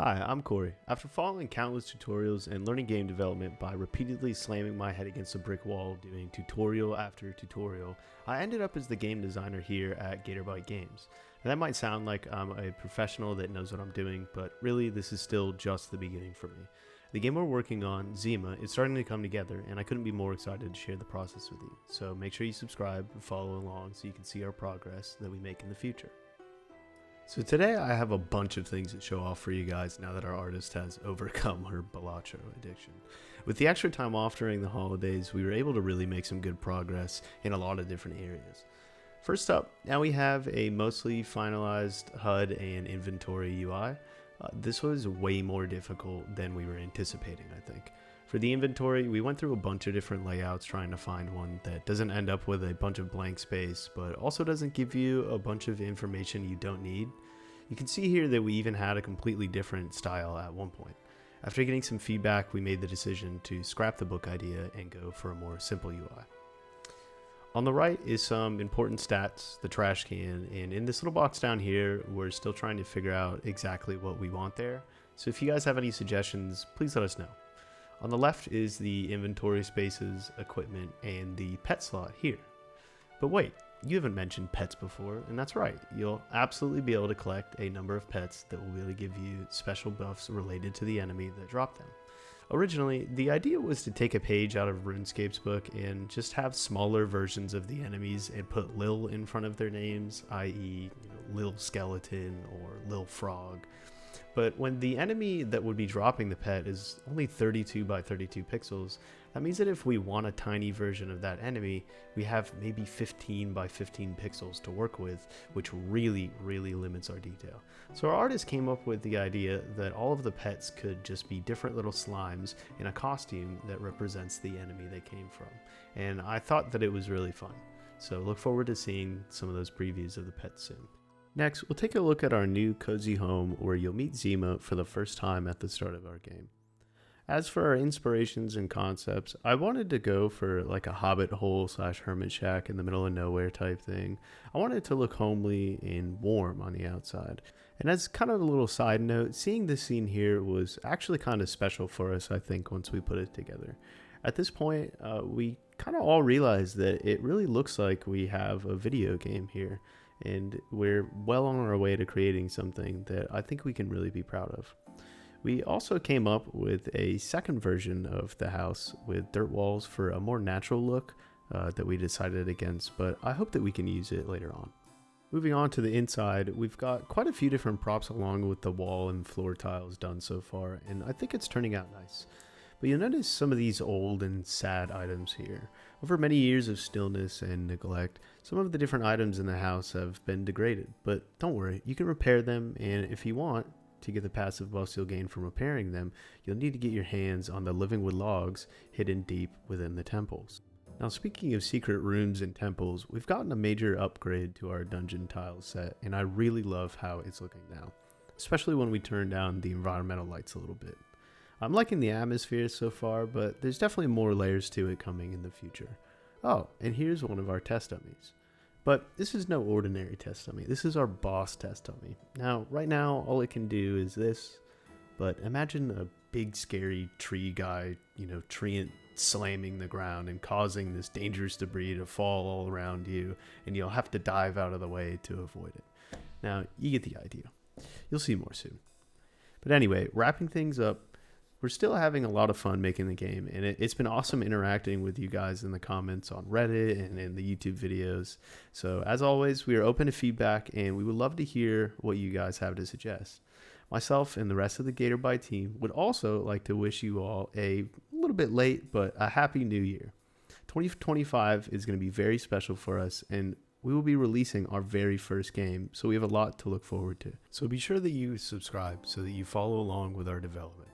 Hi, I'm Corey. After following countless tutorials and learning game development by repeatedly slamming my head against a brick wall doing tutorial after tutorial, I ended up as the game designer here at Gatorbyte Games. Now, that might sound like I'm a professional that knows what I'm doing, but really this is still just the beginning for me. The game we're working on, Zima, is starting to come together, and I couldn't be more excited to share the process with you. So make sure you subscribe and follow along so you can see our progress that we make in the future. So today I have a bunch of things to show off for you guys now that our artist has overcome her Balacho addiction. With the extra time off during the holidays, we were able to really make some good progress in a lot of different areas. First up, now we have a mostly finalized HUD and inventory UI. This was way more difficult than we were anticipating, I think. For the inventory, we went through a bunch of different layouts trying to find one that doesn't end up with a bunch of blank space, but also doesn't give you a bunch of information you don't need. You can see here that we even had a completely different style at one point. After getting some feedback, we made the decision to scrap the book idea and go for a more simple UI. On the right is some important stats, the trash can, and in this little box down here, we're still trying to figure out exactly what we want there. So if you guys have any suggestions, please let us know. On the left is the inventory spaces, equipment, and the pet slot here. But wait, you haven't mentioned pets before, and that's right. You'll absolutely be able to collect a number of pets that will be able to give you special buffs related to the enemy that dropped them. Originally, the idea was to take a page out of RuneScape's book and just have smaller versions of the enemies and put Lil in front of their names, i.e., Lil Skeleton or Lil Frog. But when the enemy that would be dropping the pet is only 32 by 32 pixels, that means that if we want a tiny version of that enemy, we have maybe 15 by 15 pixels to work with, which really limits our detail. So our artist came up with the idea that all of the pets could just be different little slimes in a costume that represents the enemy they came from. And I thought that it was really fun. So look forward to seeing some of those previews of the pets soon. Next, we'll take a look at our new cozy home where you'll meet Zima for the first time at the start of our game. As for our inspirations and concepts, I wanted to go for like a hobbit hole / hermit shack in the middle of nowhere type thing. I wanted it to look homely and warm on the outside. And as kind of a little side note, seeing this scene here was actually kind of special for us, I think, once we put it together. At this point, we kind of all realized that it really looks like we have a video game here. And we're well on our way to creating something that I think we can really be proud of. We also came up with a second version of the house with dirt walls for a more natural look that we decided against, but I hope that we can use it later on. Moving on to the inside, we've got quite a few different props along with the wall and floor tiles done so far, and I think it's turning out nice. But you'll notice some of these old and sad items here. Over many years of stillness and neglect, some of the different items in the house have been degraded. But don't worry, you can repair them, and if you want to get the passive buffs you'll gain from repairing them, you'll need to get your hands on the living wood logs hidden deep within the temples. Now, speaking of secret rooms and temples, we've gotten a major upgrade to our dungeon tile set, and I really love how it's looking now, especially when we turn down the environmental lights a little bit. I'm liking the atmosphere so far, but there's definitely more layers to it coming in the future. Oh, and here's one of our test dummies. But this is no ordinary test dummy. This is our boss test dummy. Now, right now, all it can do is this, but imagine a big scary tree guy, treant slamming the ground and causing this dangerous debris to fall all around you, and you'll have to dive out of the way to avoid it. Now, you get the idea. You'll see more soon. But anyway, wrapping things up, we're still having a lot of fun making the game, and it's been awesome interacting with you guys in the comments on Reddit and in the YouTube videos. So as always, we are open to feedback, and we would love to hear what you guys have to suggest. Myself and the rest of the Gatorbyte team would also like to wish you all a little bit late, but a happy new year. 2025 is going to be very special for us, and we will be releasing our very first game, so we have a lot to look forward to. So be sure that you subscribe so that you follow along with our development.